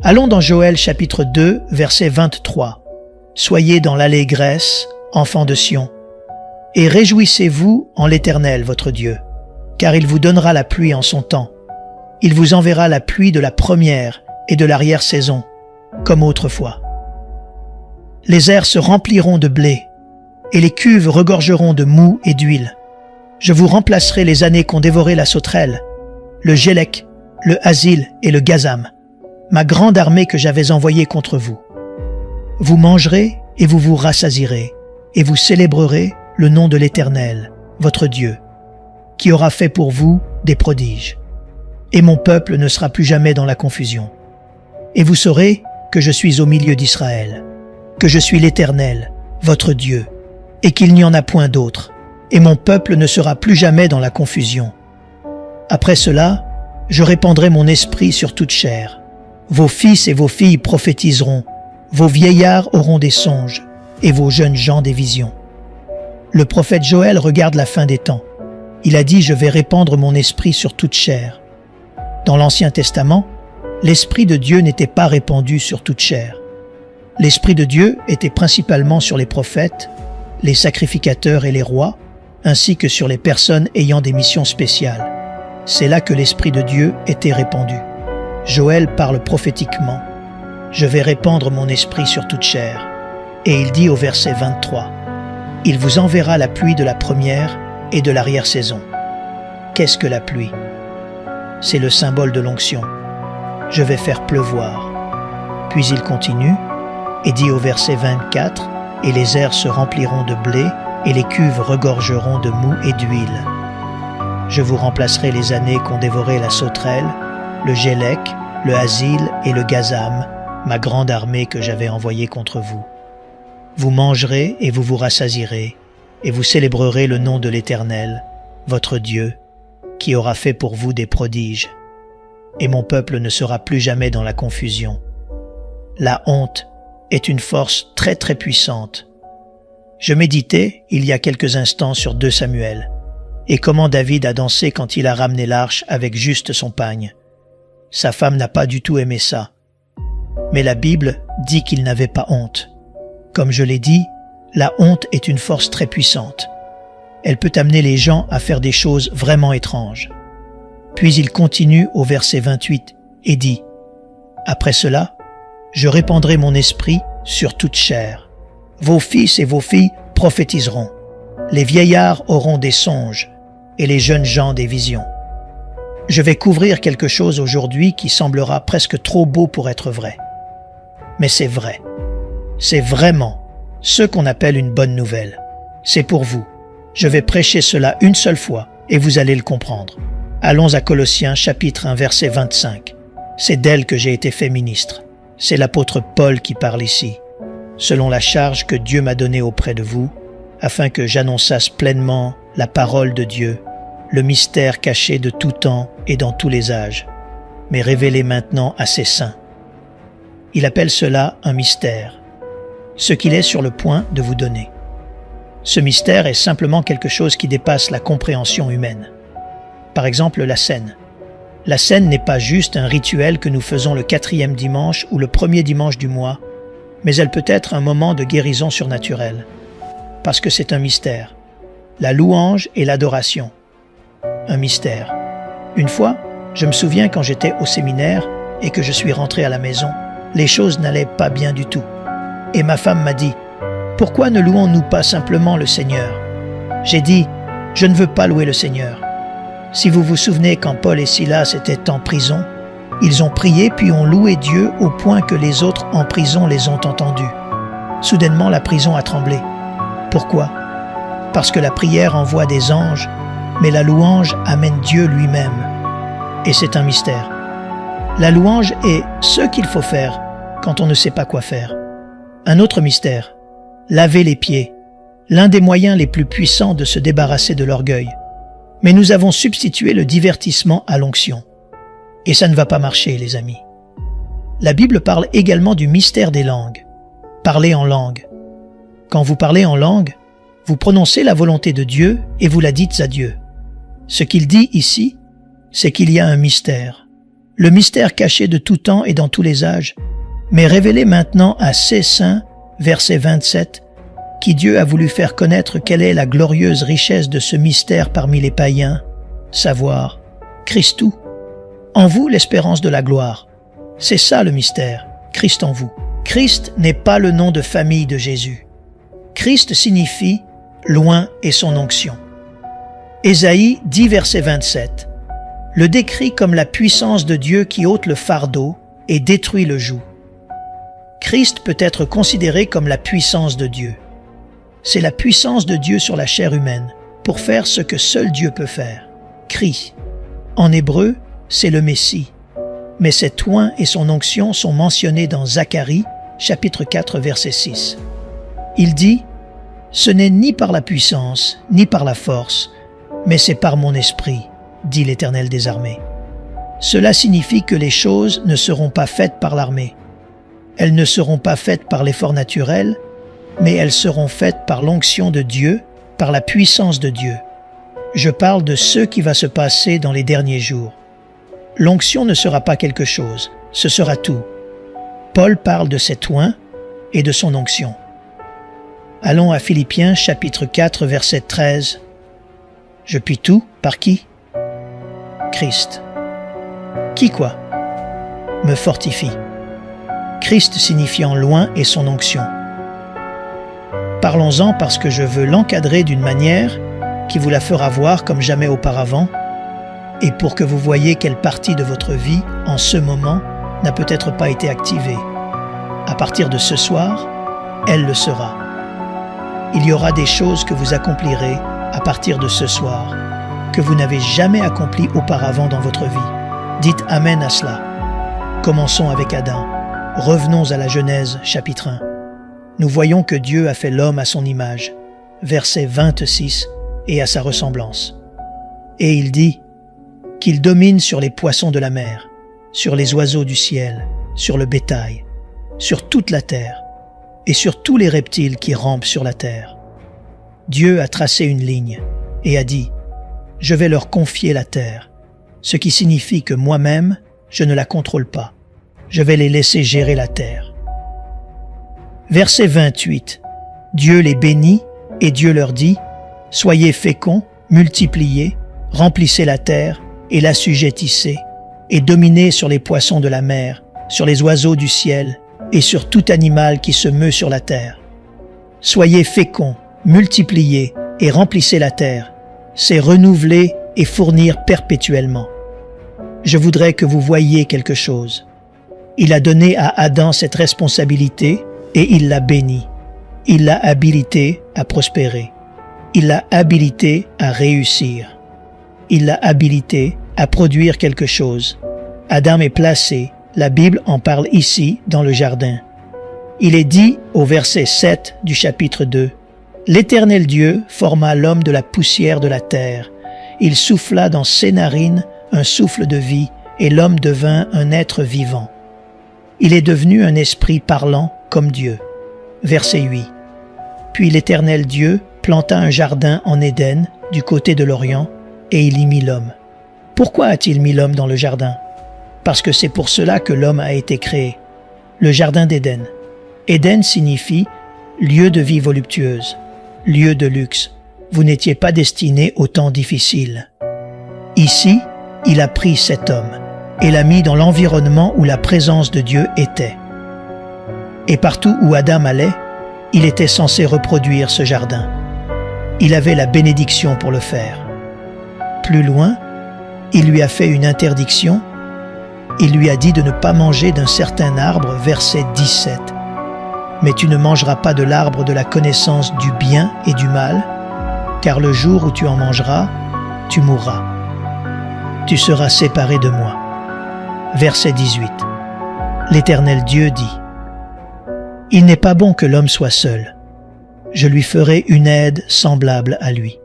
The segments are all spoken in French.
Allons dans Joël chapitre 2, verset 23. « Soyez dans l'allégresse, enfants de Sion, et réjouissez-vous en l'Éternel, votre Dieu, car il vous donnera la pluie en son temps. Il vous enverra la pluie de la première et de l'arrière-saison, comme autrefois. Les airs se rempliront de blé, et les cuves regorgeront de moût et d'huile. Je vous remplacerai les années qu'ont dévoré la sauterelle, le gélec, le hasil et le gazam, ma grande armée que j'avais envoyée contre vous. Vous mangerez et vous vous rassasierez, et vous célébrerez le nom de l'Éternel, votre Dieu, qui aura fait pour vous des prodiges. Et mon peuple ne sera plus jamais dans la confusion. Et vous saurez que je suis au milieu d'Israël, que je suis l'Éternel, votre Dieu, et qu'il n'y en a point d'autre, et mon peuple ne sera plus jamais dans la confusion. Après cela, je répandrai mon esprit sur toute chair. Vos fils et vos filles prophétiseront, vos vieillards auront des songes, et vos jeunes gens des visions. Le prophète Joël regarde la fin des temps. Il a dit « Je vais répandre mon esprit sur toute chair ». Dans l'Ancien Testament, l'Esprit de Dieu n'était pas répandu sur toute chair. L'Esprit de Dieu était principalement sur les prophètes, les sacrificateurs et les rois, ainsi que sur les personnes ayant des missions spéciales. C'est là que l'Esprit de Dieu était répandu. Joël parle prophétiquement. « Je vais répandre mon esprit sur toute chair ». Et il dit au verset 23, « Il vous enverra la pluie de la première et de l'arrière-saison ». Qu'est-ce que la pluie? C'est le symbole de l'onction. Je vais faire pleuvoir. Puis il continue et dit au verset 24, « Et les airs se rempliront de blé, et les cuves regorgeront de moût et d'huile. Je vous remplacerai les années qu'ont dévoré la sauterelle, le gélec, le hasil et le gazam, ma grande armée que j'avais envoyée contre vous. Vous mangerez et vous vous rassasierez, et vous célébrerez le nom de l'Éternel, votre Dieu, qui aura fait pour vous des prodiges. Et mon peuple ne sera plus jamais dans la confusion. La honte est une force très très puissante. Je méditais il y a quelques instants sur 2 Samuel, et comment David a dansé quand il a ramené l'arche avec juste son pagne. Sa femme n'a pas du tout aimé ça. Mais la Bible dit qu'il n'avait pas honte. Comme je l'ai dit, la honte est une force très puissante. Elle peut amener les gens à faire des choses vraiment étranges. Puis il continue au verset 28 et dit « Après cela, je répandrai mon esprit sur toute chair. Vos fils et vos filles prophétiseront. Les vieillards auront des songes et les jeunes gens des visions. » Je vais couvrir quelque chose aujourd'hui qui semblera presque trop beau pour être vrai. Mais c'est vrai. C'est vraiment ce qu'on appelle une bonne nouvelle. C'est pour vous. Je vais prêcher cela une seule fois et vous allez le comprendre. Allons à Colossiens chapitre 1 verset 25. C'est d'elle que j'ai été fait ministre. C'est l'apôtre Paul qui parle ici. Selon la charge que Dieu m'a donnée auprès de vous, afin que j'annonçasse pleinement la parole de Dieu, le mystère caché de tout temps et dans tous les âges, mais révélé maintenant à ses saints. Il appelle cela un mystère, ce qu'il est sur le point de vous donner. Ce mystère est simplement quelque chose qui dépasse la compréhension humaine. Par exemple, la scène. La scène n'est pas juste un rituel que nous faisons le 4e dimanche ou le 1er dimanche du mois, mais elle peut être un moment de guérison surnaturelle, parce que c'est un mystère. La louange et l'adoration. Un mystère. Une fois, je me souviens quand j'étais au séminaire et que je suis rentré à la maison, les choses n'allaient pas bien du tout. Et ma femme m'a dit « Pourquoi ne louons-nous pas simplement le Seigneur ?» J'ai dit « Je ne veux pas louer le Seigneur. » Si vous vous souvenez quand Paul et Silas étaient en prison, ils ont prié puis ont loué Dieu au point que les autres en prison les ont entendus. Soudainement, la prison a tremblé. Pourquoi? Parce que la prière envoie des anges, mais la louange amène Dieu lui-même. Et c'est un mystère. La louange est ce qu'il faut faire quand on ne sait pas quoi faire. Un autre mystère, laver les pieds, l'un des moyens les plus puissants de se débarrasser de l'orgueil. Mais nous avons substitué le divertissement à l'onction. Et ça ne va pas marcher, les amis. La Bible parle également du mystère des langues. Parler en langue. Quand vous parlez en langue, vous prononcez la volonté de Dieu et vous la dites à Dieu. Ce qu'il dit ici, c'est qu'il y a un mystère. le mystère caché de tout temps et dans tous les âges, mais révélé maintenant à ses saints, verset 27, qui Dieu a voulu faire connaître quelle est la glorieuse richesse de ce mystère parmi les païens, savoir Christou. En vous l'espérance de la gloire. C'est ça le mystère, Christ en vous. Christ n'est pas le nom de famille de Jésus. Christ signifie « loin est son onction ». Ésaïe 10, verset 27, le décrit comme la puissance de Dieu qui ôte le fardeau et détruit le joug. Christ peut être considéré comme la puissance de Dieu. C'est la puissance de Dieu sur la chair humaine pour faire ce que seul Dieu peut faire. Christ. En hébreu, c'est le Messie. Mais cet oint et son onction sont mentionnés dans Zacharie, chapitre 4, verset 6. Il dit « Ce n'est ni par la puissance, ni par la force, mais c'est par mon esprit, dit l'Éternel des armées. » Cela signifie que les choses ne seront pas faites par l'armée. Elles ne seront pas faites par l'effort naturel, mais elles seront faites par l'onction de Dieu, par la puissance de Dieu. Je parle de ce qui va se passer dans les derniers jours. L'onction ne sera pas quelque chose, ce sera tout. Paul parle de cet oint et de son onction. Allons à Philippiens chapitre 4 verset 13. Je puis tout par qui? Christ. Qui quoi? Me fortifie. Christ signifiant loin et son onction. Parlons-en parce que je veux l'encadrer d'une manière qui vous la fera voir comme jamais auparavant, et pour que vous voyiez quelle partie de votre vie, en ce moment, n'a peut-être pas été activée. À partir de ce soir, elle le sera. Il y aura des choses que vous accomplirez à partir de ce soir, que vous n'avez jamais accomplies auparavant dans votre vie. Dites Amen à cela. Commençons avec Adam. Revenons à la Genèse, chapitre 1. Nous voyons que Dieu a fait l'homme à son image, verset 26, et à sa ressemblance. Et il dit qu'il domine sur les poissons de la mer, sur les oiseaux du ciel, sur le bétail, sur toute la terre, et sur tous les reptiles qui rampent sur la terre. Dieu a tracé une ligne et a dit « Je vais leur confier la terre », ce qui signifie que moi-même, je ne la contrôle pas. Je vais les laisser gérer la terre. Verset 28. Dieu les bénit et Dieu leur dit « Soyez féconds, multipliez, remplissez la terre et l'assujettissez, et dominez sur les poissons de la mer, sur les oiseaux du ciel et sur tout animal qui se meut sur la terre. Soyez féconds, multipliez et remplissez la terre, c'est renouveler et fournir perpétuellement. » Je voudrais que vous voyiez quelque chose. Il a donné à Adam cette responsabilité et il l'a béni. Il l'a habilité à prospérer. Il l'a habilité à réussir. Il l'a habilité à produire quelque chose. Adam est placé, la Bible en parle ici, dans le jardin. Il est dit au verset 7 du chapitre 2, « L'Éternel Dieu forma l'homme de la poussière de la terre. Il souffla dans ses narines un souffle de vie, et l'homme devint un être vivant. Il est devenu un esprit parlant comme Dieu. » Verset 8. Puis l'Éternel Dieu planta un jardin en Éden, du côté de l'Orient, et il y mit l'homme. Pourquoi a-t-il mis l'homme dans le jardin? Parce que c'est pour cela que l'homme a été créé. Le jardin d'Éden. Éden signifie lieu de vie voluptueuse, lieu de luxe. Vous n'étiez pas destiné au temps difficile. Ici, il a pris cet homme et l'a mis dans l'environnement où la présence de Dieu était. Et partout où Adam allait, il était censé reproduire ce jardin. Il avait la bénédiction pour le faire. Plus loin, il lui a fait une interdiction. Il lui a dit de ne pas manger d'un certain arbre, verset 17. « Mais tu ne mangeras pas de l'arbre de la connaissance du bien et du mal, car le jour où tu en mangeras, tu mourras. Tu seras séparé de moi. » Verset 18. L'Éternel Dieu dit « Il n'est pas bon que l'homme soit seul. Je lui ferai une aide semblable à lui. »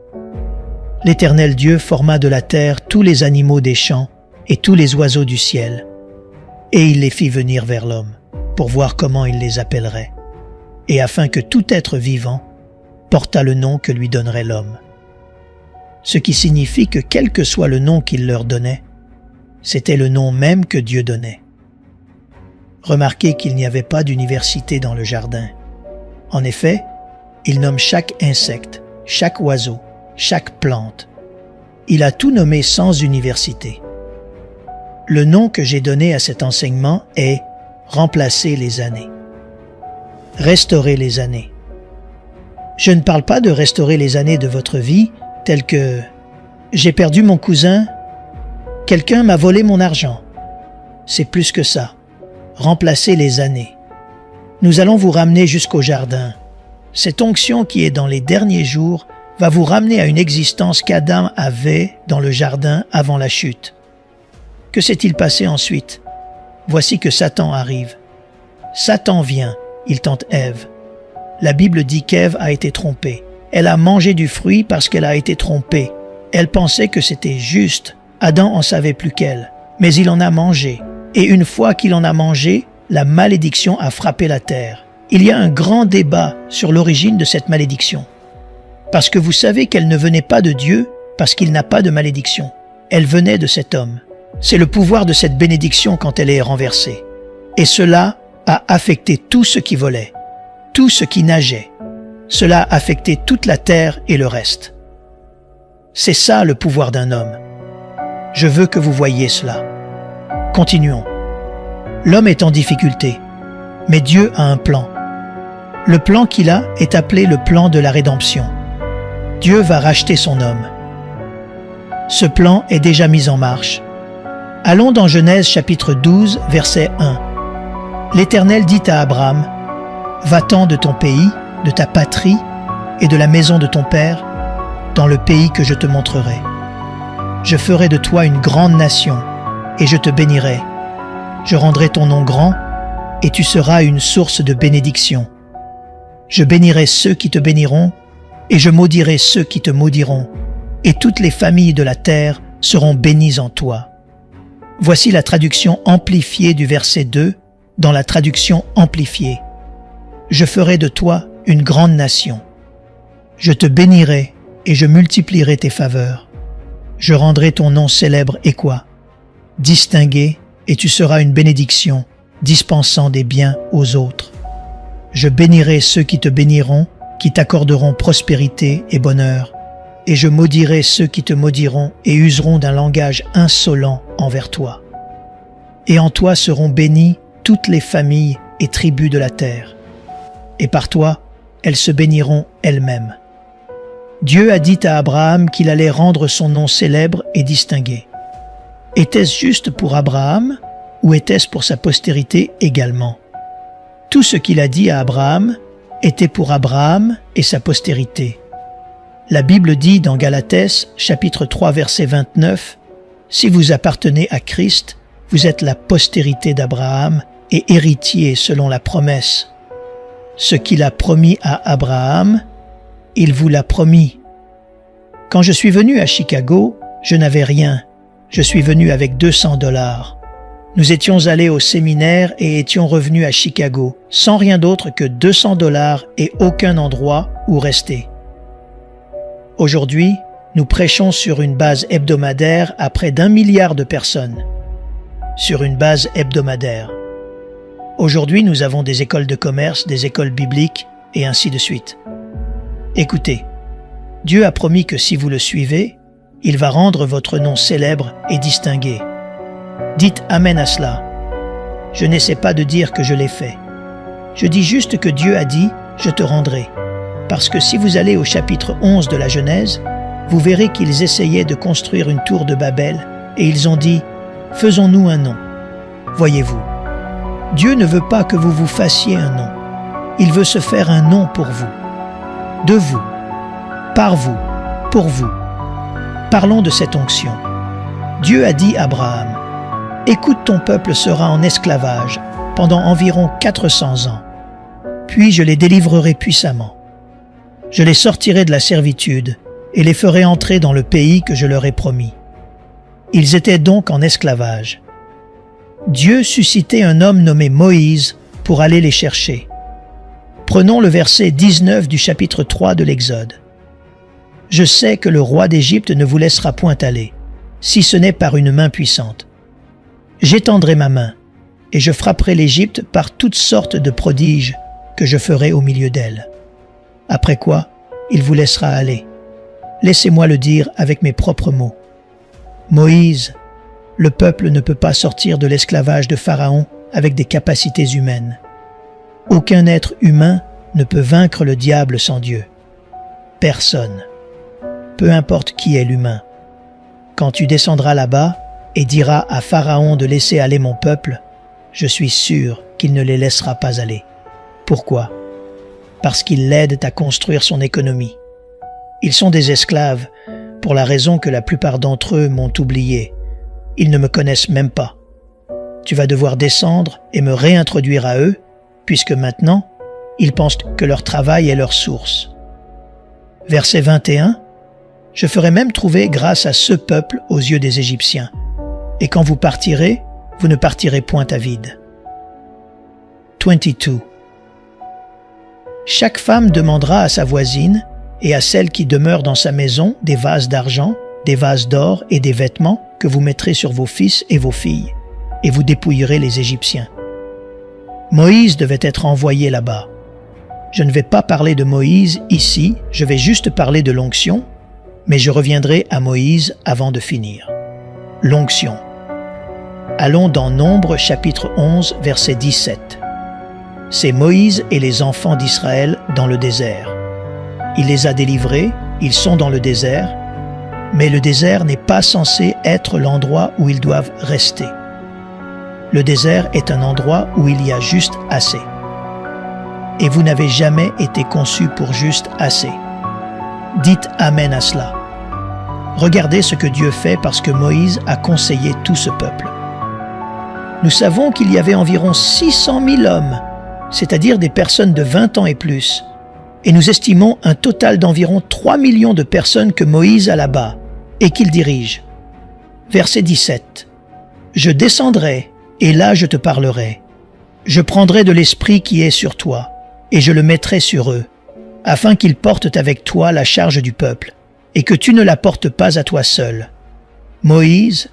L'Éternel Dieu forma de la terre tous les animaux des champs et tous les oiseaux du ciel, et il les fit venir vers l'homme, pour voir comment il les appellerait, et afin que tout être vivant portât le nom que lui donnerait l'homme. Ce qui signifie que quel que soit le nom qu'il leur donnait, C'était le nom même que Dieu donnait. Remarquez qu'il n'y avait pas d'université dans le jardin. En effet, il nomme chaque insecte, chaque oiseau, chaque plante. Il a tout nommé sans université. Le nom que j'ai donné à cet enseignement est « Remplacer les années ». Restaurer les années. Je ne parle pas de restaurer les années de votre vie telles que « j'ai perdu mon cousin »,« quelqu'un m'a volé mon argent ». C'est plus que ça. Remplacer les années. Nous allons vous ramener jusqu'au jardin. Cette onction qui est dans les derniers jours va vous ramener à une existence qu'Adam avait dans le jardin avant la chute. Que s'est-il passé ensuite? Voici que Satan arrive. Satan vient, il tente Ève. La Bible dit qu'Ève a été trompée. Elle a mangé du fruit parce qu'elle a été trompée. Elle pensait que c'était juste. Adam en savait plus qu'elle. Mais il en a mangé. Et une fois qu'il en a mangé, la malédiction a frappé la terre. Il y a un grand débat sur l'origine de cette malédiction. Parce que vous savez qu'elle ne venait pas de Dieu, parce qu'il n'a pas de malédiction. Elle venait de cet homme. C'est le pouvoir de cette bénédiction quand elle est renversée. Et cela a affecté tout ce qui volait, tout ce qui nageait. Cela a affecté toute la terre et le reste. C'est ça le pouvoir d'un homme. Je veux que vous voyiez cela. Continuons. L'homme est en difficulté, mais Dieu a un plan. Le plan qu'il a est appelé le plan de la rédemption. Dieu va racheter son homme. Ce plan est déjà mis en marche. Allons dans Genèse chapitre 12, verset 1. L'Éternel dit à Abraham, « Va-t'en de ton pays, de ta patrie et de la maison de ton père, dans le pays que je te montrerai. Je ferai de toi une grande nation, et je te bénirai. Je rendrai ton nom grand, et tu seras une source de bénédiction. Je bénirai ceux qui te béniront, et je maudirai ceux qui te maudiront, et toutes les familles de la terre seront bénies en toi. » Voici la traduction amplifiée du verset 2 dans la traduction amplifiée. « Je ferai de toi une grande nation. Je te bénirai et je multiplierai tes faveurs. Je rendrai ton nom célèbre et quoi? Distingué, et tu seras une bénédiction, dispensant des biens aux autres. Je bénirai ceux qui te béniront, qui t'accorderont prospérité et bonheur, et je maudirai ceux qui te maudiront et useront d'un langage insolent envers toi. Et en toi seront bénies toutes les familles et tribus de la terre, et par toi, elles se béniront elles-mêmes. » Dieu a dit à Abraham qu'il allait rendre son nom célèbre et distingué. Était-ce juste pour Abraham ou était-ce pour sa postérité également? Tout ce qu'il a dit à Abraham était pour Abraham et sa postérité. La Bible dit dans Galatès, chapitre 3, verset 29, « Si vous appartenez à Christ, vous êtes la postérité d'Abraham et héritier selon la promesse. Ce qu'il a promis à Abraham, il vous l'a promis. » Quand je suis venu à Chicago, je n'avais rien. Je suis venu avec $200. Nous étions allés au séminaire et étions revenus à Chicago, sans rien d'autre que $200 et aucun endroit où rester. Aujourd'hui, nous prêchons sur une base hebdomadaire à près d'1 milliard de personnes. Sur une base hebdomadaire. Aujourd'hui, nous avons des écoles de commerce, des écoles bibliques, et ainsi de suite. Écoutez, Dieu a promis que si vous le suivez, il va rendre votre nom célèbre et distingué. Dites Amen à cela. Je n'essaie pas de dire que je l'ai fait. Je dis juste que Dieu a dit « Je te rendrai ». Parce que si vous allez au chapitre 11 de la Genèse, vous verrez qu'ils essayaient de construire une tour de Babel et ils ont dit « Faisons-nous un nom ». Voyez-vous, Dieu ne veut pas que vous vous fassiez un nom. Il veut se faire un nom pour vous, de vous, par vous, pour vous. Parlons de cette onction. Dieu a dit à Abraham, « Écoute, ton peuple sera en esclavage pendant environ 400 ans. Puis je les délivrerai puissamment. Je les sortirai de la servitude et les ferai entrer dans le pays que je leur ai promis. » Ils étaient donc en esclavage. Dieu suscitait un homme nommé Moïse pour aller les chercher. Prenons le verset 19 du chapitre 3 de l'Exode. « Je sais que le roi d'Égypte ne vous laissera point aller, si ce n'est par une main puissante. J'étendrai ma main, et je frapperai l'Égypte par toutes sortes de prodiges que je ferai au milieu d'elle. Après quoi, il vous laissera aller. Laissez-moi le dire avec mes propres mots. Moïse, le peuple ne peut pas sortir de l'esclavage de Pharaon avec des capacités humaines. Aucun être humain ne peut vaincre le diable sans Dieu. Personne. Peu importe qui est l'humain. Quand tu descendras là-bas et diras à Pharaon de laisser aller mon peuple, je suis sûr qu'il ne les laissera pas aller. Pourquoi? Parce qu'ils l'aident à construire son économie. Ils sont des esclaves pour la raison que la plupart d'entre eux m'ont oublié. Ils ne me connaissent même pas. Tu vas devoir descendre et me réintroduire à eux, puisque maintenant, ils pensent que leur travail est leur source. Verset 21, « Je ferai même trouver grâce à ce peuple aux yeux des Égyptiens, et quand vous partirez, vous ne partirez point à vide. » 22. Chaque femme demandera à sa voisine et à celle qui demeure dans sa maison des vases d'argent, des vases d'or et des vêtements que vous mettrez sur vos fils et vos filles, et vous dépouillerez les Égyptiens. Moïse devait être envoyé là-bas. Je ne vais pas parler de Moïse ici, je vais juste parler de l'onction, mais je reviendrai à Moïse avant de finir. L'onction. Allons dans Nombres chapitre 11, verset 17. C'est Moïse et les enfants d'Israël dans le désert. Il les a délivrés, ils sont dans le désert, mais le désert n'est pas censé être l'endroit où ils doivent rester. Le désert est un endroit où il y a juste assez. Et vous n'avez jamais été conçus pour juste assez. Dites Amen à cela. Regardez ce que Dieu fait parce que Moïse a conseillé tout ce peuple. Nous savons qu'il y avait environ 600 000 hommes, c'est-à-dire des personnes de 20 ans et plus, et nous estimons un total d'environ 3 millions de personnes que Moïse a là-bas et qu'il dirige. Verset 17. « Je descendrai, et là je te parlerai. Je prendrai de l'esprit qui est sur toi, et je le mettrai sur eux, afin qu'ils portent avec toi la charge du peuple, et que tu ne la portes pas à toi seul. Moïse,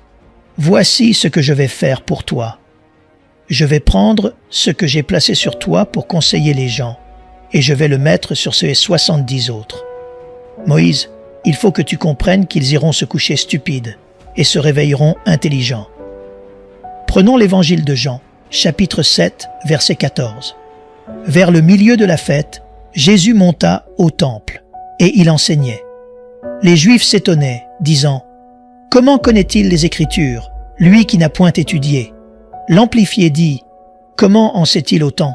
voici ce que je vais faire pour toi. Je vais prendre ce que j'ai placé sur toi pour conseiller les gens, et je vais le mettre sur ces 70 autres. Moïse, il faut que tu comprennes qu'ils iront se coucher stupides et se réveilleront intelligents. » Prenons l'évangile de Jean, chapitre 7, verset 14. Vers le milieu de la fête, Jésus monta au temple, et il enseignait. Les Juifs s'étonnaient, disant « Comment connaît-il les Écritures, lui qui n'a point étudié ?» L'Amplifié dit « Comment en sait-il autant ?»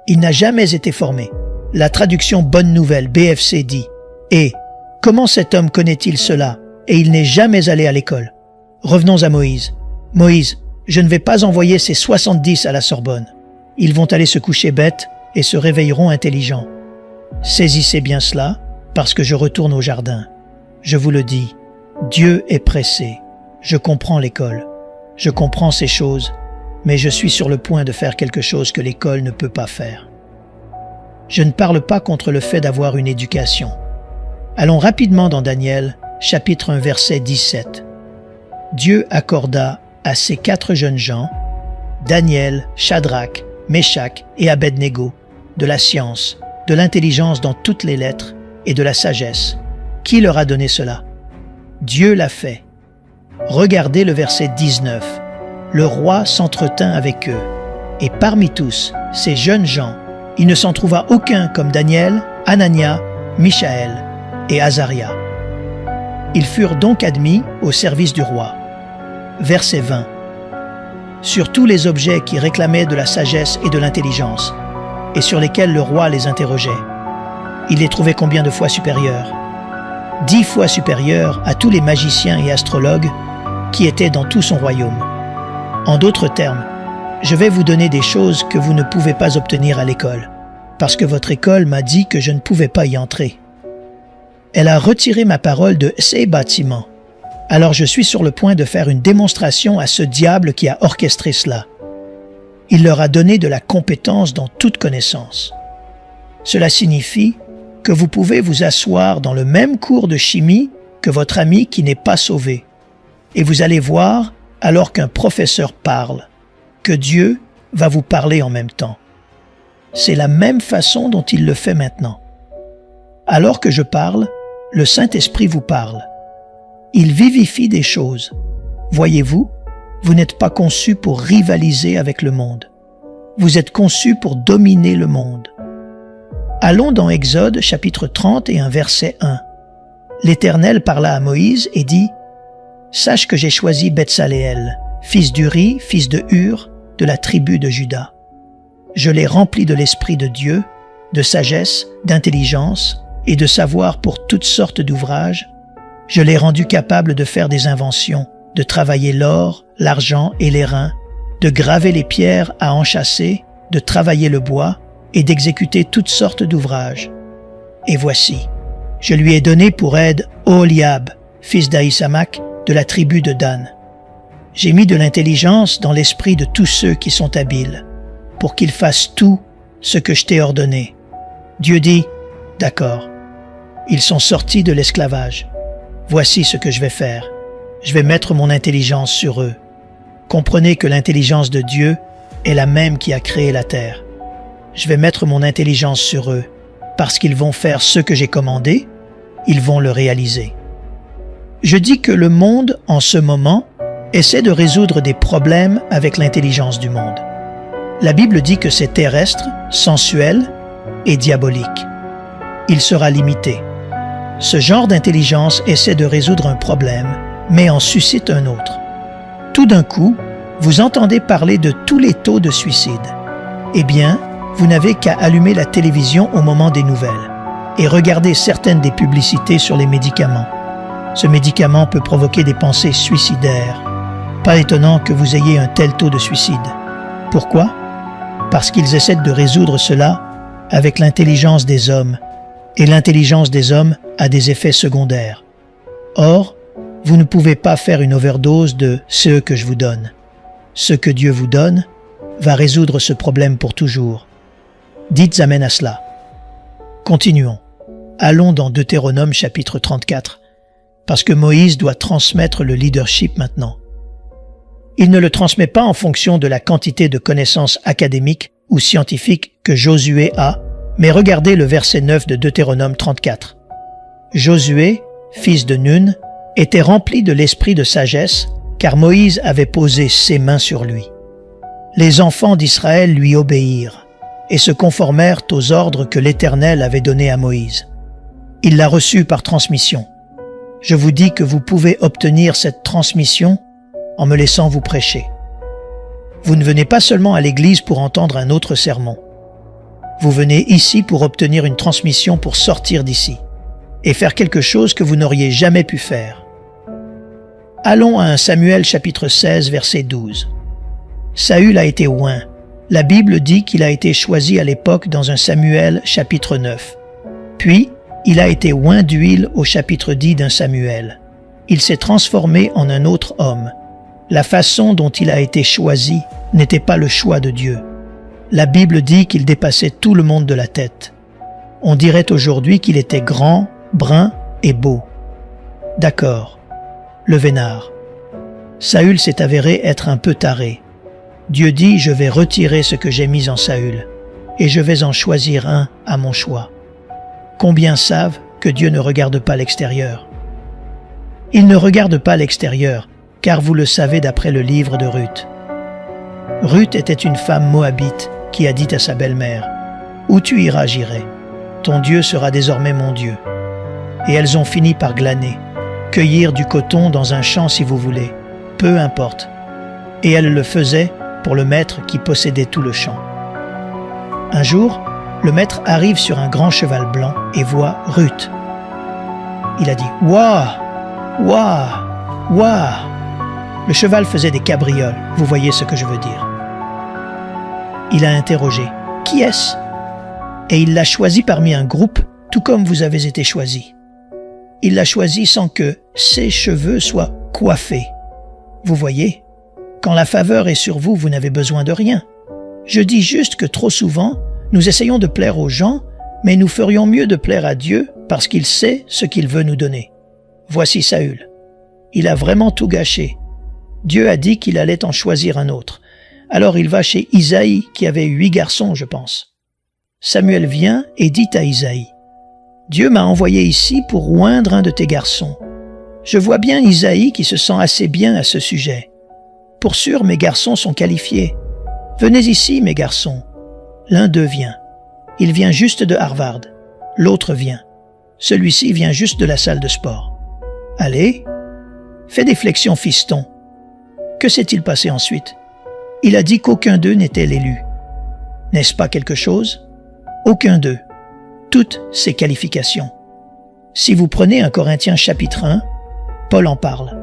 Il n'a jamais été formé. La traduction Bonne Nouvelle, BFC, dit « Et comment cet homme connaît-il cela, et il n'est jamais allé à l'école ?» Revenons à Moïse. « Moïse, je ne vais pas envoyer ces 70 à la Sorbonne. Ils vont aller se coucher bêtes et se réveilleront intelligents. Saisissez bien cela, parce que je retourne au jardin. Je vous le dis, Dieu est pressé. Je comprends l'école. Je comprends ces choses, mais je suis sur le point de faire quelque chose que l'école ne peut pas faire. Je ne parle pas contre le fait d'avoir une éducation. Allons rapidement dans Daniel, chapitre 1, verset 17. Dieu accorda à ces 4 jeunes gens, Daniel, Shadrach, Meshach et Abednego, de la science, de l'intelligence dans toutes les lettres et de la sagesse. Qui leur a donné cela? Dieu l'a fait. Regardez le verset 19. Le roi s'entretint avec eux, et parmi tous ces jeunes gens, il ne s'en trouva aucun comme Daniel, Anania, Michaël et Azaria. Ils furent donc admis au service du roi. Verset 20. Sur tous les objets qui réclamaient de la sagesse et de l'intelligence, et sur lesquels le roi les interrogeait, il les trouvait combien de fois supérieurs? 10 fois supérieurs à tous les magiciens et astrologues qui étaient dans tout son royaume. En d'autres termes, je vais vous donner des choses que vous ne pouvez pas obtenir à l'école, parce que votre école m'a dit que je ne pouvais pas y entrer. Elle a retiré ma parole de ces bâtiments. Alors je suis sur le point de faire une démonstration à ce diable qui a orchestré cela. Il leur a donné de la compétence dans toute connaissance. Cela signifie que vous pouvez vous asseoir dans le même cours de chimie que votre ami qui n'est pas sauvé. Et vous allez voir alors qu'un professeur parle, que Dieu va vous parler en même temps. C'est la même façon dont il le fait maintenant. Alors que je parle, le Saint-Esprit vous parle. Il vivifie des choses. Voyez-vous, vous n'êtes pas conçus pour rivaliser avec le monde. Vous êtes conçus pour dominer le monde. Allons dans Exode chapitre 30 et un verset 1. L'Éternel parla à Moïse et dit « Sache que j'ai choisi Betsaléel, fils d'Uri, fils de Hur, de la tribu de Juda. Je l'ai rempli de l'Esprit de Dieu, de sagesse, d'intelligence et de savoir pour toutes sortes d'ouvrages. Je l'ai rendu capable de faire des inventions, de travailler l'or, l'argent et l'airain, de graver les pierres à enchâsser, de travailler le bois et d'exécuter toutes sortes d'ouvrages. Et voici, je lui ai donné pour aide Oholiab, fils d'Ahisamach, de la tribu de Dan. J'ai mis de l'intelligence dans l'esprit de tous ceux qui sont habiles, pour qu'ils fassent tout ce que je t'ai ordonné. » Dieu dit, « D'accord, ils sont sortis de l'esclavage. Voici ce que je vais faire. Je vais mettre mon intelligence sur eux. Comprenez que l'intelligence de Dieu est la même qui a créé la terre. Je vais mettre mon intelligence sur eux, parce qu'ils vont faire ce que j'ai commandé, ils vont le réaliser. » Je dis que le monde, en ce moment, essaie de résoudre des problèmes avec l'intelligence du monde. La Bible dit que c'est terrestre, sensuel et diabolique. Il sera limité. Ce genre d'intelligence essaie de résoudre un problème, mais en suscite un autre. Tout d'un coup, vous entendez parler de tous les taux de suicide. Eh bien, vous n'avez qu'à allumer la télévision au moment des nouvelles et regarder certaines des publicités sur les médicaments. Ce médicament peut provoquer des pensées suicidaires. Pas étonnant que vous ayez un tel taux de suicide. Pourquoi? Parce qu'ils essaient de résoudre cela avec l'intelligence des hommes, et l'intelligence des hommes a des effets secondaires. Or, vous ne pouvez pas faire une overdose de ce que je vous donne. Ce que Dieu vous donne va résoudre ce problème pour toujours. Dites amen à cela. Continuons. Allons dans Deutéronome chapitre 34, parce que Moïse doit transmettre le leadership maintenant. Il ne le transmet pas en fonction de la quantité de connaissances académiques ou scientifiques que Josué a, mais regardez le verset 9 de Deutéronome 34. Josué, fils de Nun, était rempli de l'esprit de sagesse, car Moïse avait posé ses mains sur lui. Les enfants d'Israël lui obéirent et se conformèrent aux ordres que l'Éternel avait donnés à Moïse. Il l'a reçu par transmission. Je vous dis que vous pouvez obtenir cette transmission en me laissant vous prêcher. Vous ne venez pas seulement à l'église pour entendre un autre sermon. Vous venez ici pour obtenir une transmission pour sortir d'ici et faire quelque chose que vous n'auriez jamais pu faire. Allons à 1 Samuel chapitre 16 verset 12. Saül a été oint. La Bible dit qu'il a été choisi à l'époque dans 1 Samuel chapitre 9. Puis, il a été oint d'huile au chapitre 10 d'un Samuel. Il s'est transformé en un autre homme. La façon dont il a été choisi n'était pas le choix de Dieu. La Bible dit qu'il dépassait tout le monde de la tête. On dirait aujourd'hui qu'il était grand, brun et beau. D'accord, le vénard. Saül s'est avéré être un peu taré. Dieu dit « Je vais retirer ce que j'ai mis en Saül, et je vais en choisir un à mon choix. » Combien savent que Dieu ne regarde pas l'extérieur? Il ne regarde pas l'extérieur, car vous le savez d'après le livre de Ruth. Ruth était une femme moabite qui a dit à sa belle-mère « Où tu iras, j'irai. Ton Dieu sera désormais mon Dieu. » Et elles ont fini par glaner, cueillir du coton dans un champ si vous voulez, peu importe. Et elles le faisaient pour le maître qui possédait tout le champ. Un jour, le maître arrive sur un grand cheval blanc et voit Ruth. Il a dit « Ouah! Ouah! Ouah !» Le cheval faisait des cabrioles, vous voyez ce que je veux dire. Il a interrogé « Qui est-ce » et il l'a choisi parmi un groupe, tout comme vous avez été choisi. Il l'a choisi sans que ses cheveux soient coiffés. Vous voyez, quand la faveur est sur vous, vous n'avez besoin de rien. Je dis juste que trop souvent, nous essayons de plaire aux gens, mais nous ferions mieux de plaire à Dieu parce qu'il sait ce qu'il veut nous donner. Voici Saül. Il a vraiment tout gâché. Dieu a dit qu'il allait en choisir un autre. Alors il va chez Isaïe, qui avait 8 garçons, je pense. Samuel vient et dit à Isaïe, « Dieu m'a envoyé ici pour oindre un de tes garçons. Je vois bien Isaïe qui se sent assez bien à ce sujet. Pour sûr, mes garçons sont qualifiés. Venez ici, mes garçons. » L'un d'eux vient. Il vient juste de Harvard. L'autre vient. Celui-ci vient juste de la salle de sport. Allez, fais des flexions, fiston. Que s'est-il passé ensuite? Il a dit qu'aucun d'eux n'était l'élu. N'est-ce pas quelque chose? Aucun d'eux. Toutes ces qualifications. Si vous prenez 1 Corinthiens chapitre 1, Paul en parle.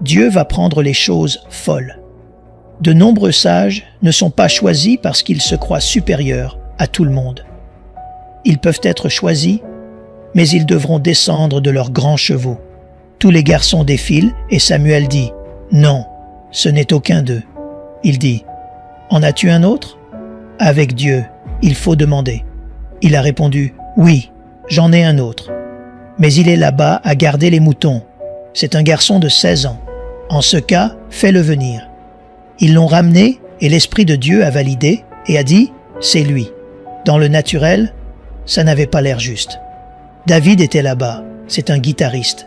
Dieu va prendre les choses folles. De nombreux sages ne sont pas choisis parce qu'ils se croient supérieurs à tout le monde. Ils peuvent être choisis, mais ils devront descendre de leurs grands chevaux. Tous les garçons défilent et Samuel dit « Non, ce n'est aucun d'eux. » Il dit « En as-tu un autre ?» Avec Dieu, il faut demander. Il a répondu « Oui, j'en ai un autre. Mais il est là-bas à garder les moutons. C'est un garçon de 16 ans. En ce cas, fais-le venir. » Ils l'ont ramené et l'Esprit de Dieu a validé et a dit « C'est lui. » Dans le naturel, ça n'avait pas l'air juste. David était là-bas, c'est un guitariste.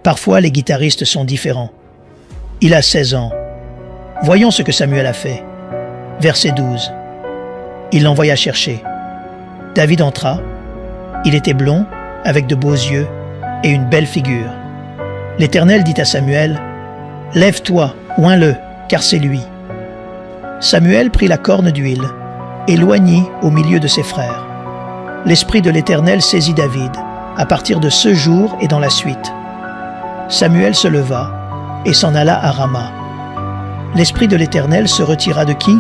Parfois, les guitaristes sont différents. Il a 16 ans. Voyons ce que Samuel a fait. Verset 12. Il l'envoya chercher. David entra. Il était blond, avec de beaux yeux et une belle figure. L'Éternel dit à Samuel, « Lève-toi, oins-le, car c'est lui. » Samuel prit la corne d'huile et l'oignit au milieu de ses frères. L'Esprit de l'Éternel saisit David, à partir de ce jour et dans la suite. Samuel se leva et s'en alla à Rama. L'Esprit de l'Éternel se retira de qui?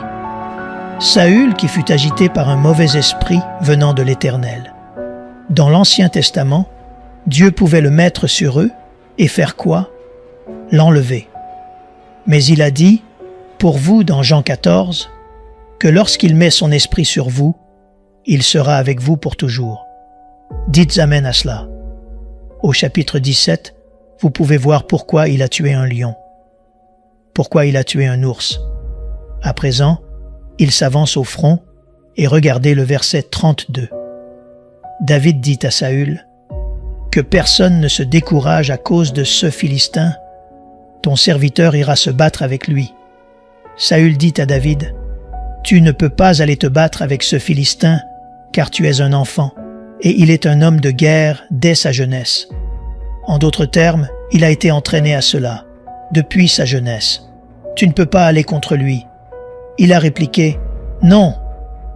Saül, qui fut agité par un mauvais esprit venant de l'Éternel. Dans l'Ancien Testament, Dieu pouvait le mettre sur eux et faire quoi? L'enlever. Mais il a dit, pour vous dans Jean 14, que lorsqu'il met son esprit sur vous, il sera avec vous pour toujours. Dites amen à cela. Au chapitre 17, vous pouvez voir pourquoi il a tué un lion, pourquoi il a tué un ours. À présent, il s'avance au front et regardez le verset 32. David dit à Saül, « Que personne ne se décourage à cause de ce Philistin. Ton serviteur ira se battre avec lui. » Saül dit à David, « Tu ne peux pas aller te battre avec ce Philistin, car tu es un enfant, et il est un homme de guerre dès sa jeunesse. » En d'autres termes, il a été entraîné à cela, depuis sa jeunesse. Tu ne peux pas aller contre lui. Il a répliqué, « Non,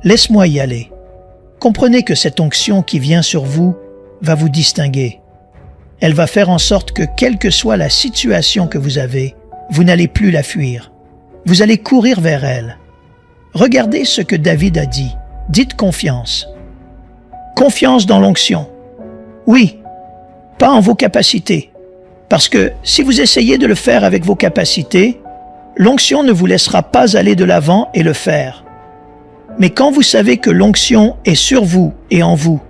laisse-moi y aller. Comprenez que cette onction qui vient sur vous va vous distinguer. Elle va faire en sorte que, quelle que soit la situation que vous avez, vous n'allez plus la fuir. Vous allez courir vers elle. Regardez ce que David a dit. Dites confiance. Confiance dans l'onction. Oui, pas en vos capacités. Parce que si vous essayez de le faire avec vos capacités, l'onction ne vous laissera pas aller de l'avant et le faire. Mais quand vous savez que l'onction est sur vous et en vous,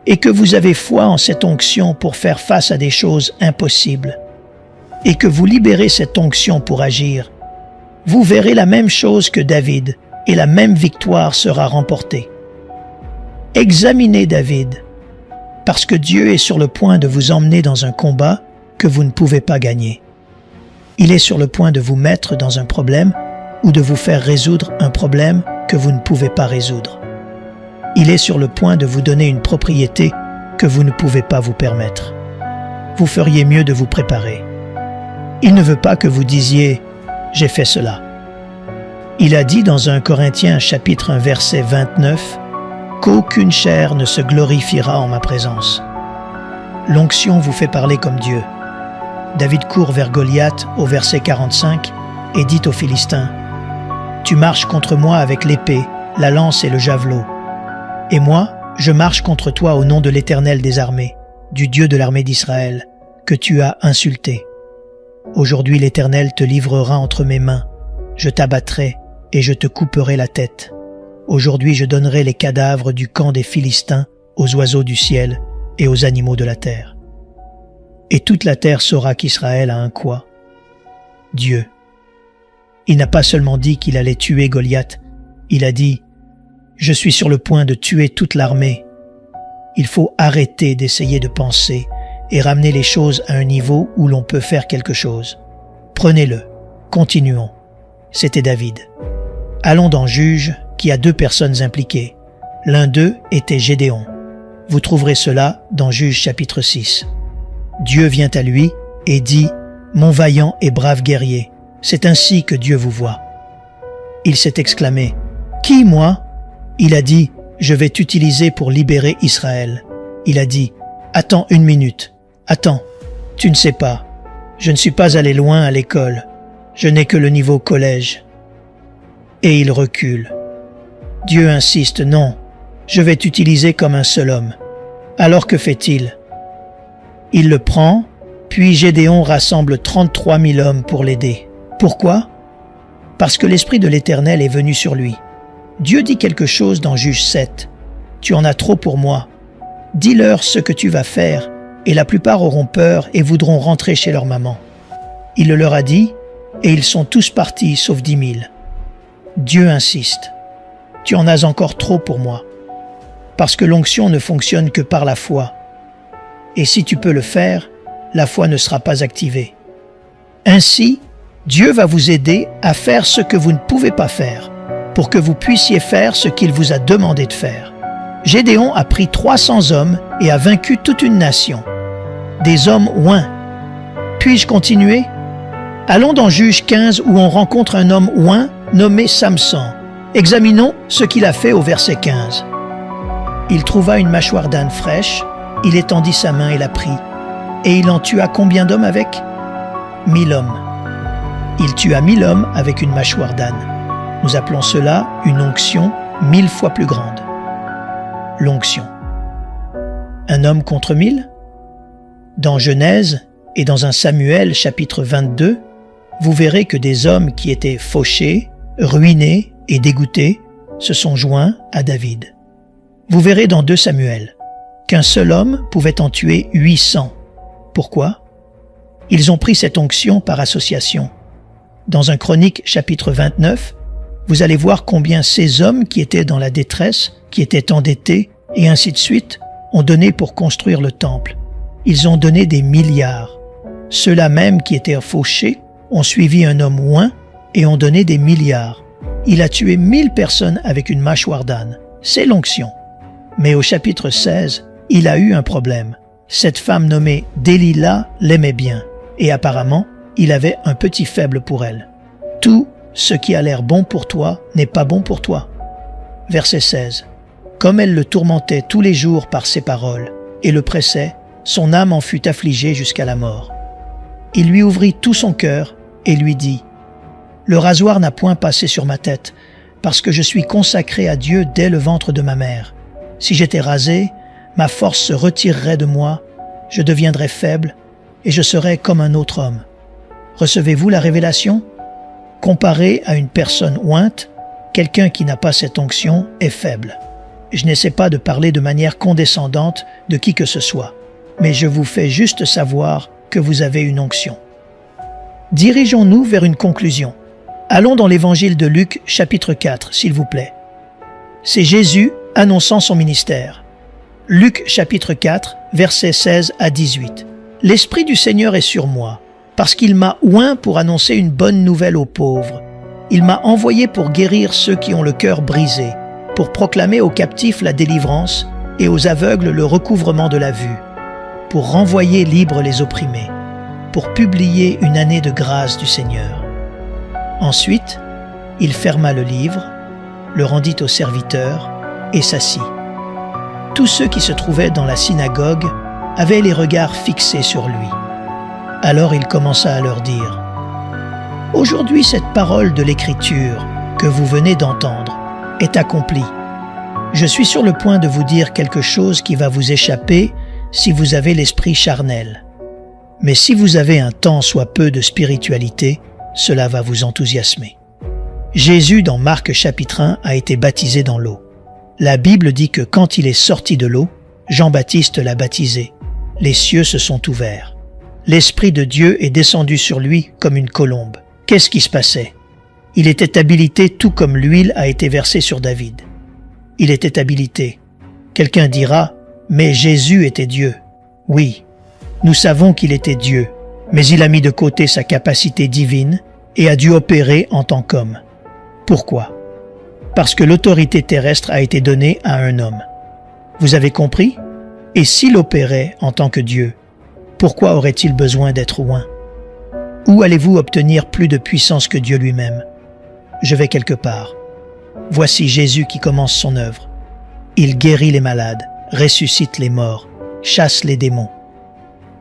et que vous avez foi en cette onction pour faire face à des choses impossibles, et que vous libérez cette onction pour agir, vous verrez la même chose que David, et la même victoire sera remportée. Examinez David, parce que Dieu est sur le point de vous emmener dans un combat que vous ne pouvez pas gagner. Il est sur le point de vous mettre dans un problème ou de vous faire résoudre un problème que vous ne pouvez pas résoudre. Il est sur le point de vous donner une propriété que vous ne pouvez pas vous permettre. Vous feriez mieux de vous préparer. Il ne veut pas que vous disiez « j'ai fait cela ». Il a dit dans 1 Corinthiens chapitre 1 verset 29 qu'aucune chair ne se glorifiera en ma présence. L'onction vous fait parler comme Dieu. David court vers Goliath au verset 45 et dit aux Philistins, « Tu marches contre moi avec l'épée, la lance et le javelot. Et moi, je marche contre toi au nom de l'Éternel des armées, du Dieu de l'armée d'Israël, que tu as insulté. Aujourd'hui l'Éternel te livrera entre mes mains. Je t'abattrai et je te couperai la tête. Aujourd'hui je donnerai les cadavres du camp des Philistins aux oiseaux du ciel et aux animaux de la terre. Et toute la terre saura qu'Israël a un quoi. Dieu. Il n'a pas seulement dit qu'il allait tuer Goliath, il a dit « Je suis sur le point de tuer toute l'armée ». Il faut arrêter d'essayer de penser et ramener les choses à un niveau où l'on peut faire quelque chose. Prenez-le. Continuons. C'était David. Allons dans Juges, qui a 2 personnes impliquées. L'un d'eux était Gédéon. Vous trouverez cela dans Juges chapitre 6. Dieu vient à lui et dit « Mon vaillant et brave guerrier, c'est ainsi que Dieu vous voit. » Il s'est exclamé « Qui, moi ?» Il a dit « Je vais t'utiliser pour libérer Israël. » Il a dit « Attends 1 minute. Attends, tu ne sais pas. Je ne suis pas allé loin à l'école. Je n'ai que le niveau collège. » Et il recule. Dieu insiste « Non, je vais t'utiliser comme un seul homme. » Alors que fait-il? Il le prend, puis Gédéon rassemble 33 000 hommes pour l'aider. Pourquoi? Parce que l'Esprit de l'Éternel est venu sur lui. Dieu dit quelque chose dans Juges 7. « Tu en as trop pour moi. Dis-leur ce que tu vas faire, et la plupart auront peur et voudront rentrer chez leur maman. » Il le leur a dit, et ils sont tous partis sauf 10 000. Dieu insiste. « Tu en as encore trop pour moi. » Parce que l'onction ne fonctionne que par la foi. Et si tu peux le faire, la foi ne sera pas activée. Ainsi, Dieu va vous aider à faire ce que vous ne pouvez pas faire, pour que vous puissiez faire ce qu'il vous a demandé de faire. Gédéon a pris 300 hommes et a vaincu toute une nation. Des hommes oints. Puis-je continuer? Allons dans Juges 15 où on rencontre un homme oint nommé Samson. Examinons ce qu'il a fait au verset 15. Il trouva une mâchoire d'âne fraîche, il étendit sa main et la prit. Et il en tua combien d'hommes avec? 1000 hommes. Il tua 1000 hommes avec une mâchoire d'âne. Nous appelons cela une onction 1000 fois plus grande. L'onction. Un homme contre 1000? Dans Genèse et dans un Samuel chapitre 22, vous verrez que des hommes qui étaient fauchés, ruinés et dégoûtés se sont joints à David. Vous verrez dans 2 Samuel qu'un seul homme pouvait en tuer 800. Pourquoi? Ils ont pris cette onction par association. Dans un Chronique chapitre 29, vous allez voir combien ces hommes qui étaient dans la détresse, qui étaient endettés, et ainsi de suite, ont donné pour construire le temple. Ils ont donné des milliards. Ceux-là même qui étaient fauchés ont suivi un homme oint et ont donné des milliards. Il a tué 1000 personnes avec une mâchoire d'âne. C'est l'onction. Mais au chapitre 16, il a eu un problème. Cette femme nommée Délila l'aimait bien, et apparemment, il avait un petit faible pour elle. Tout ce qui a l'air bon pour toi n'est pas bon pour toi. Verset 16. Comme elle le tourmentait tous les jours par ses paroles et le pressait, son âme en fut affligée jusqu'à la mort. Il lui ouvrit tout son cœur et lui dit « Le rasoir n'a point passé sur ma tête, parce que je suis consacré à Dieu dès le ventre de ma mère. Si j'étais rasé, ma force se retirerait de moi, je deviendrais faible et je serais comme un autre homme. Recevez-vous la révélation? Comparé à une personne ointe, quelqu'un qui n'a pas cette onction est faible. Je n'essaie pas de parler de manière condescendante de qui que ce soit, mais je vous fais juste savoir que vous avez une onction. Dirigeons-nous vers une conclusion. Allons dans l'évangile de Luc, chapitre 4, s'il vous plaît. C'est Jésus annonçant son ministère. Luc, chapitre 4, versets 16 à 18. « L'Esprit du Seigneur est sur moi, parce qu'il m'a oint pour annoncer une bonne nouvelle aux pauvres. Il m'a envoyé pour guérir ceux qui ont le cœur brisé, pour proclamer aux captifs la délivrance et aux aveugles le recouvrement de la vue, pour renvoyer libres les opprimés, pour publier une année de grâce du Seigneur. » Ensuite, il ferma le livre, le rendit au serviteur et s'assit. Tous ceux qui se trouvaient dans la synagogue avaient les regards fixés sur lui. Alors il commença à leur dire « Aujourd'hui, cette parole de l'Écriture que vous venez d'entendre est accomplie. Je suis sur le point de vous dire quelque chose qui va vous échapper si vous avez l'esprit charnel. Mais si vous avez un tant soit peu de spiritualité, cela va vous enthousiasmer. » Jésus, dans Marc chapitre 1, a été baptisé dans l'eau. La Bible dit que quand il est sorti de l'eau, Jean-Baptiste l'a baptisé. Les cieux se sont ouverts. l'Esprit de Dieu est descendu sur lui comme une colombe. Qu'est-ce qui se passait? Il était habilité tout comme l'huile a été versée sur David. Il était habilité. Quelqu'un dira, mais Jésus était Dieu. Oui, nous savons qu'il était Dieu, mais il a mis de côté sa capacité divine et a dû opérer en tant qu'homme. Pourquoi? Parce que l'autorité terrestre a été donnée à un homme. Vous avez compris? Et s'il opérait en tant que Dieu, pourquoi aurait-il besoin d'être oint? Où allez-vous obtenir plus de puissance que Dieu lui-même? Je vais quelque part. Voici Jésus qui commence son œuvre. Il guérit les malades, ressuscite les morts, chasse les démons.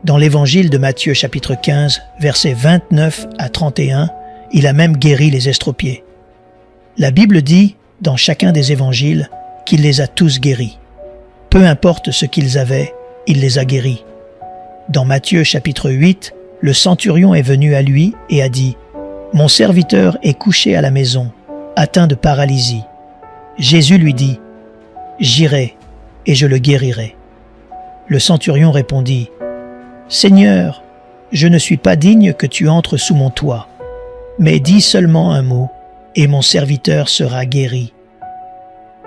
Dans l'évangile de Matthieu chapitre 15, versets 29 à 31, il a même guéri les estropiés. La Bible dit, dans chacun des évangiles, qu'il les a tous guéris. Peu importe ce qu'ils avaient, il les a guéris. Dans Matthieu chapitre 8, le centurion est venu à lui et a dit « Mon serviteur est couché à la maison, atteint de paralysie. » Jésus lui dit « J'irai et je le guérirai. » Le centurion répondit « Seigneur, je ne suis pas digne que tu entres sous mon toit, mais dis seulement un mot et mon serviteur sera guéri.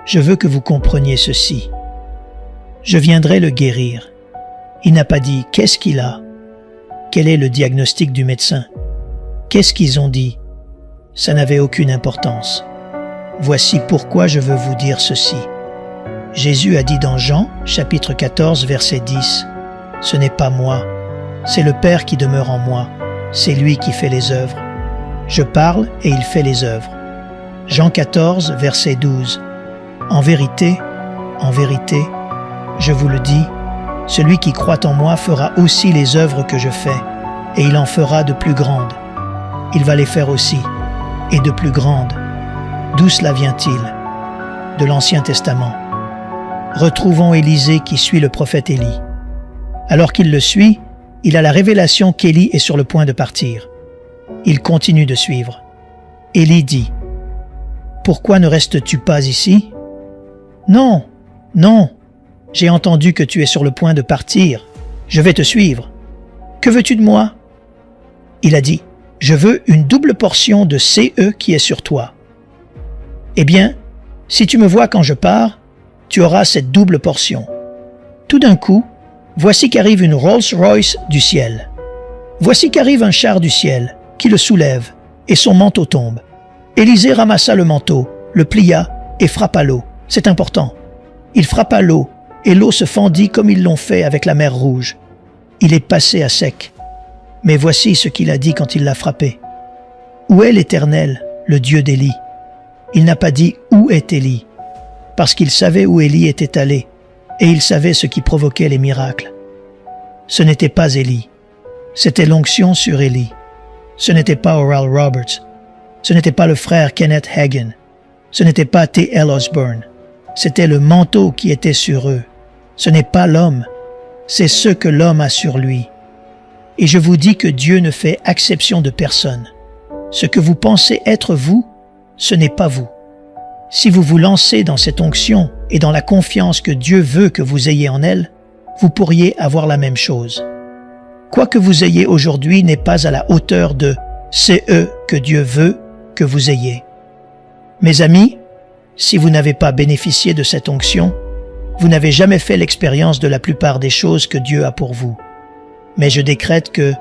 Je veux que vous compreniez ceci. Je viendrai le guérir. » Il n'a pas dit « Qu'est-ce qu'il a ?» Quel est le diagnostic du médecin? Qu'est-ce qu'ils ont dit? Ça n'avait aucune importance. Voici pourquoi je veux vous dire ceci. Jésus a dit dans Jean, chapitre 14, verset 10, « Ce n'est pas moi, c'est le Père qui demeure en moi, c'est lui qui fait les œuvres. Je parle et il fait les œuvres. » Jean 14, verset 12, « En vérité, je vous le dis, celui qui croit en moi fera aussi les œuvres que je fais, et il en fera de plus grandes. Il va les faire aussi, et de plus grandes. D'où cela vient-il? De l'Ancien Testament. Retrouvons Élisée qui suit le prophète Élie. Alors qu'il le suit, il a la révélation qu'Élie est sur le point de partir. Il continue de suivre. Élie dit, « Pourquoi ne restes-tu pas ici? »« Non, non. J'ai entendu que tu es sur le point de partir. Je vais te suivre. Que veux-tu de moi? » Il a dit, « Je veux une double portion de CE qui est sur toi. » Eh bien, si tu me vois quand je pars, tu auras cette double portion. Tout d'un coup, voici qu'arrive une Rolls-Royce du ciel. Voici qu'arrive un char du ciel qui le soulève et son manteau tombe. Élisée ramassa le manteau, le plia et frappa l'eau. C'est important. Il frappa l'eau et l'eau se fendit comme ils l'ont fait avec la mer Rouge. Il est passé à sec. Mais voici ce qu'il a dit quand il l'a frappé. « Où est l'Éternel, le Dieu d'Élie ?» Il n'a pas dit « Où est Élie ?» parce qu'il savait où Élie était allé et il savait ce qui provoquait les miracles. Ce n'était pas Élie. C'était l'onction sur Élie. Ce n'était pas Oral Roberts. Ce n'était pas le frère Kenneth Hagin. Ce n'était pas T.L. Osborne. C'était le manteau qui était sur eux. Ce n'est pas l'homme, c'est ce que l'homme a sur lui. Et je vous dis que Dieu ne fait exception de personne. Ce que vous pensez être vous, ce n'est pas vous. Si vous vous lancez dans cette onction et dans la confiance que Dieu veut que vous ayez en elle, vous pourriez avoir la même chose. Quoi que vous ayez aujourd'hui n'est pas à la hauteur de CE que Dieu veut que vous ayez. Mes amis, si vous n'avez pas bénéficié de cette onction, vous n'avez jamais fait l'expérience de la plupart des choses que Dieu a pour vous. Mais je décrète que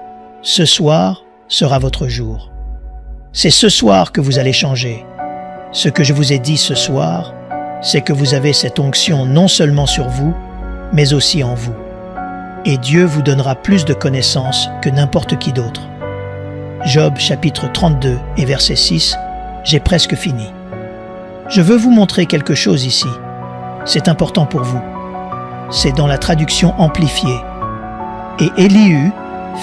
ce soir sera votre jour. C'est ce soir que vous allez changer. Ce que je vous ai dit ce soir, c'est que vous avez cette onction non seulement sur vous, mais aussi en vous. Et Dieu vous donnera plus de connaissances que n'importe qui d'autre. Job chapitre 32 et verset 6, j'ai presque fini. Je veux vous montrer quelque chose ici. C'est important pour vous. C'est dans la traduction amplifiée. Et Élihu,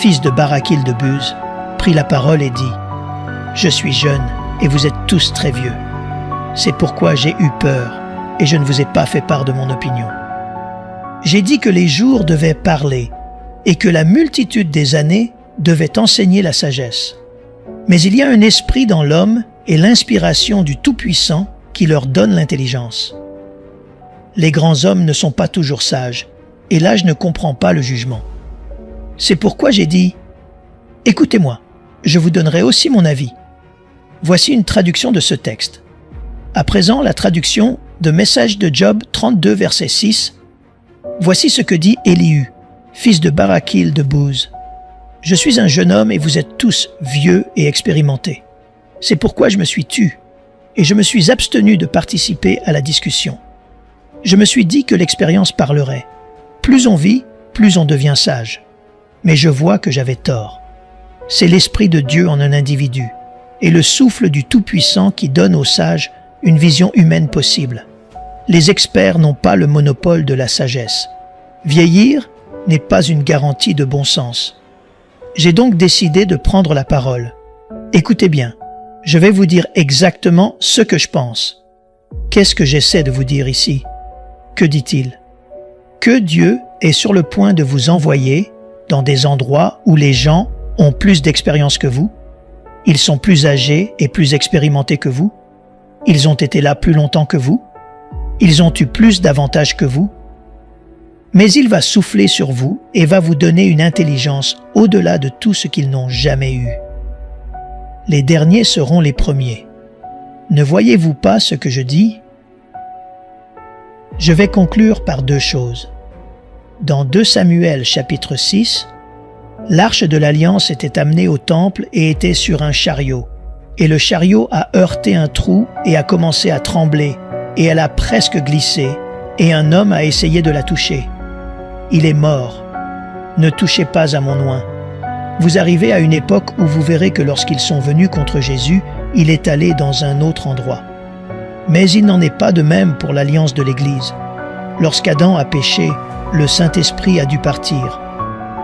fils de Barakil de Buz, prit la parole et dit « Je suis jeune et vous êtes tous très vieux. C'est pourquoi j'ai eu peur et je ne vous ai pas fait part de mon opinion. J'ai dit que les jours devaient parler et que la multitude des années devait enseigner la sagesse. Mais il y a un esprit dans l'homme et l'inspiration du Tout-Puissant qui leur donne l'intelligence. Les grands hommes ne sont pas toujours sages, et l'âge ne comprend pas le jugement. C'est pourquoi j'ai dit, Écoutez-moi, je vous donnerai aussi mon avis. Voici une traduction de ce texte. À présent, la traduction de Message de Job 32, verset 6. Voici ce que dit Élihu, fils de Barakil de Bouz. « Je suis un jeune homme et vous êtes tous vieux et expérimentés. C'est pourquoi je me suis tu et je me suis abstenu de participer à la discussion. Je me suis dit que l'expérience parlerait. Plus on vit, plus on devient sage. Mais je vois que j'avais tort. C'est l'Esprit de Dieu en un individu et le souffle du Tout-Puissant qui donne aux sages une vision humaine possible. Les experts n'ont pas le monopole de la sagesse. Vieillir n'est pas une garantie de bon sens. J'ai donc décidé de prendre la parole. Écoutez bien, je vais vous dire exactement ce que je pense. Qu'est-ce que j'essaie de vous dire ici? Que dit-il? Que Dieu est sur le point de vous envoyer dans des endroits où les gens ont plus d'expérience que vous. Ils sont plus âgés et plus expérimentés que vous. Ils ont été là plus longtemps que vous. Ils ont eu plus d'avantages que vous. Mais il va souffler sur vous et va vous donner une intelligence au-delà de tout ce qu'ils n'ont jamais eu. Les derniers seront les premiers. Ne voyez-vous pas ce que je dis? Je vais conclure par deux choses. Dans 2 Samuel chapitre 6, l'arche de l'Alliance était amenée au temple et était sur un chariot. Et le chariot a heurté un trou et a commencé à trembler, et elle a presque glissé, et un homme a essayé de la toucher. Il est mort. Ne touchez pas à mon oint. Vous arrivez à une époque où vous verrez que lorsqu'ils sont venus contre Jésus, il est allé dans un autre endroit. Mais il n'en est pas de même pour l'alliance de l'Église. Lorsqu'Adam a péché, le Saint-Esprit a dû partir.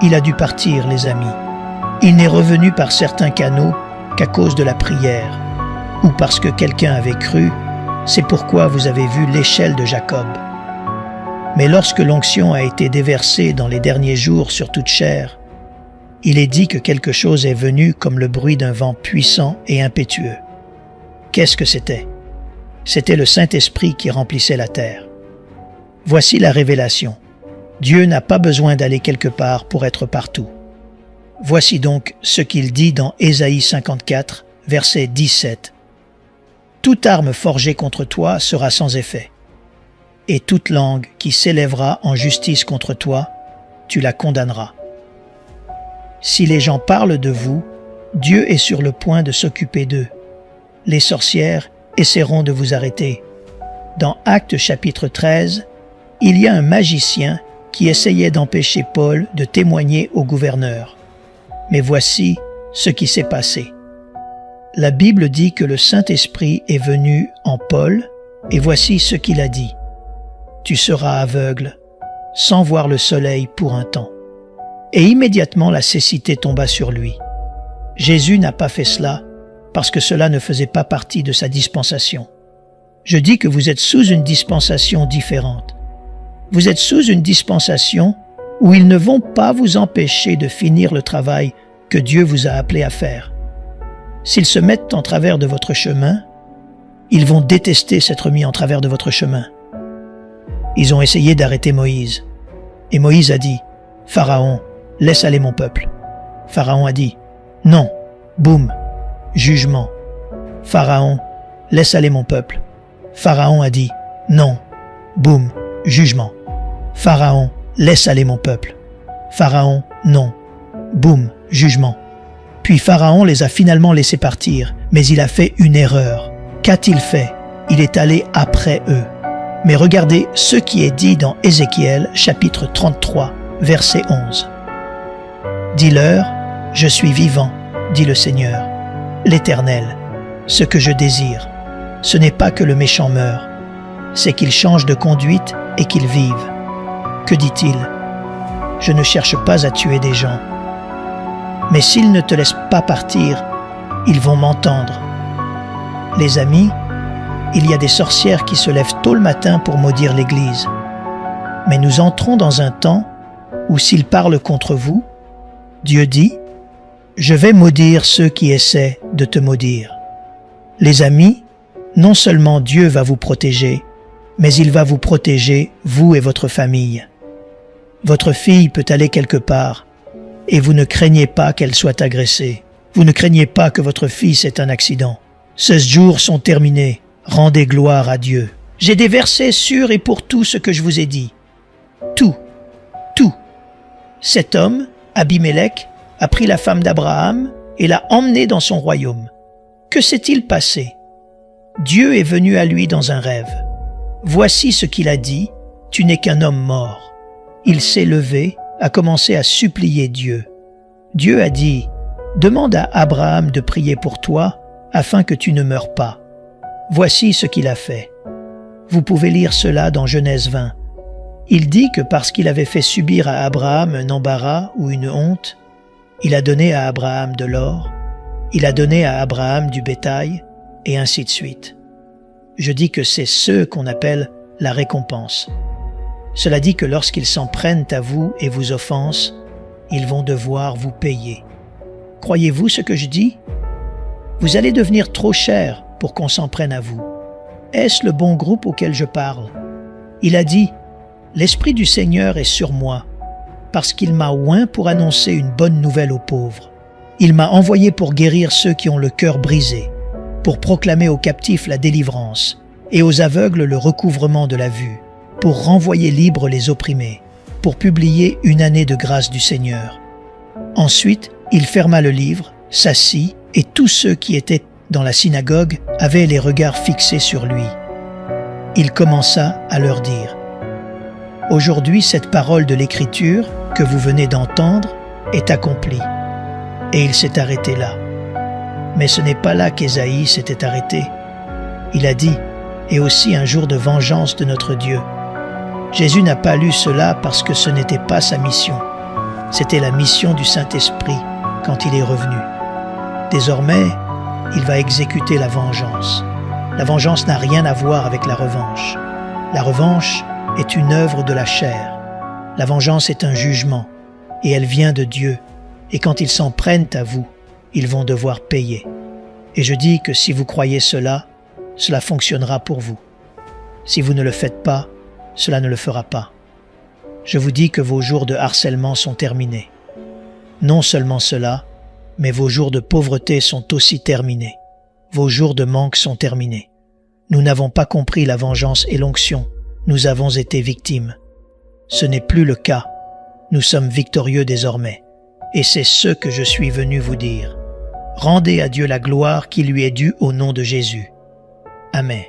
Il a dû partir, les amis. Il n'est revenu par certains canaux qu'à cause de la prière, ou parce que quelqu'un avait cru. C'est pourquoi vous avez vu l'échelle de Jacob. Mais lorsque l'onction a été déversée dans les derniers jours sur toute chair, il est dit que quelque chose est venu comme le bruit d'un vent puissant et impétueux. Qu'est-ce que c'était? C'était le Saint-Esprit qui remplissait la terre. Voici la révélation. Dieu n'a pas besoin d'aller quelque part pour être partout. Voici donc ce qu'il dit dans Ésaïe 54, verset 17. « Toute arme forgée contre toi sera sans effet, et toute langue qui s'élèvera en justice contre toi, tu la condamneras. » Si les gens parlent de vous, Dieu est sur le point de s'occuper d'eux. Les sorcières essaieront de vous arrêter. Dans Actes chapitre 13, il y a un magicien qui essayait d'empêcher Paul de témoigner au gouverneur. Mais voici ce qui s'est passé. La Bible dit que le Saint-Esprit est venu en Paul, et voici ce qu'il a dit. « Tu seras aveugle, sans voir le soleil pour un temps. » Et immédiatement la cécité tomba sur lui. Jésus n'a pas fait cela, parce que cela ne faisait pas partie de sa dispensation. Je dis que vous êtes sous une dispensation différente. Vous êtes sous une dispensation où ils ne vont pas vous empêcher de finir le travail que Dieu vous a appelé à faire. S'ils se mettent en travers de votre chemin, ils vont détester s'être mis en travers de votre chemin. Ils ont essayé d'arrêter Moïse. Et Moïse a dit, « Pharaon, laisse aller mon peuple. » Pharaon a dit, « Non, boum, jugement. » Pharaon, laisse aller mon peuple. Pharaon a dit, « Non, boum, jugement. » Pharaon, laisse aller mon peuple. Pharaon, non, boum, jugement. Puis Pharaon les a finalement laissés partir, mais il a fait une erreur. Qu'a-t-il fait? Il est allé après eux. Mais regardez ce qui est dit dans Ézéchiel, chapitre 33, verset 11. « Dis-leur, je suis vivant, dit le Seigneur, l'Éternel. Ce que je désire, ce n'est pas que le méchant meure, c'est qu'il change de conduite et qu'il vive. Que dit-il? Je ne cherche pas à tuer des gens. Mais s'ils ne te laissent pas partir, ils vont m'entendre. Les amis, il y a des sorcières qui se lèvent tôt le matin pour maudire l'Église. Mais nous entrons dans un temps où s'ils parlent contre vous, Dieu dit, « Je vais maudire ceux qui essaient de te maudire. » Les amis, non seulement Dieu va vous protéger, mais il va vous protéger, vous et votre famille. Votre fille peut aller quelque part, et vous ne craignez pas qu'elle soit agressée. Vous ne craignez pas que votre fils ait un accident. 16 jours sont terminés. Rendez gloire à Dieu. J'ai des versets sûrs et pour tout ce que je vous ai dit. Tout. Cet homme, Abimélec, a pris la femme d'Abraham et l'a emmenée dans son royaume. Que s'est-il passé? Dieu est venu à lui dans un rêve. Voici ce qu'il a dit, tu n'es qu'un homme mort. Il s'est levé, a commencé à supplier Dieu. Dieu a dit, demande à Abraham de prier pour toi, afin que tu ne meures pas. Voici ce qu'il a fait. Vous pouvez lire cela dans Genèse 20. Il dit que parce qu'il avait fait subir à Abraham un embarras ou une honte, il a donné à Abraham de l'or, il a donné à Abraham du bétail, et ainsi de suite. Je dis que c'est ce qu'on appelle la récompense. Cela dit que lorsqu'ils s'en prennent à vous et vous offensent, ils vont devoir vous payer. Croyez-vous ce que je dis? Vous allez devenir trop cher pour qu'on s'en prenne à vous. Est-ce le bon groupe auquel je parle? Il a dit, « L'Esprit du Seigneur est sur moi, parce qu'il m'a oint pour annoncer une bonne nouvelle aux pauvres. Il m'a envoyé pour guérir ceux qui ont le cœur brisé, pour proclamer aux captifs la délivrance, et aux aveugles le recouvrement de la vue, pour renvoyer libres les opprimés, pour publier une année de grâce du Seigneur. » Ensuite, il ferma le livre, s'assit, et tous ceux qui étaient dans la synagogue avaient les regards fixés sur lui. Il commença à leur dire, « Aujourd'hui, cette parole de l'Écriture que vous venez d'entendre est accomplie. » Et il s'est arrêté là. Mais ce n'est pas là qu'Ésaïe s'était arrêté. Il a dit, « Et aussi un jour de vengeance de notre Dieu. » Jésus n'a pas lu cela parce que ce n'était pas sa mission. C'était la mission du Saint-Esprit quand il est revenu. Désormais, il va exécuter la vengeance. La vengeance n'a rien à voir avec la revanche. La revanche est une œuvre de la chair. La vengeance est un jugement, et elle vient de Dieu. Et quand ils s'en prennent à vous, ils vont devoir payer. Et je dis que si vous croyez cela, cela fonctionnera pour vous. Si vous ne le faites pas, cela ne le fera pas. Je vous dis que vos jours de harcèlement sont terminés. Non seulement cela, mais vos jours de pauvreté sont aussi terminés. Vos jours de manque sont terminés. Nous n'avons pas compris la vengeance et l'onction. Nous avons été victimes. Ce n'est plus le cas. Nous sommes victorieux désormais. Et c'est ce que je suis venu vous dire. Rendez à Dieu la gloire qui lui est due au nom de Jésus. Amen.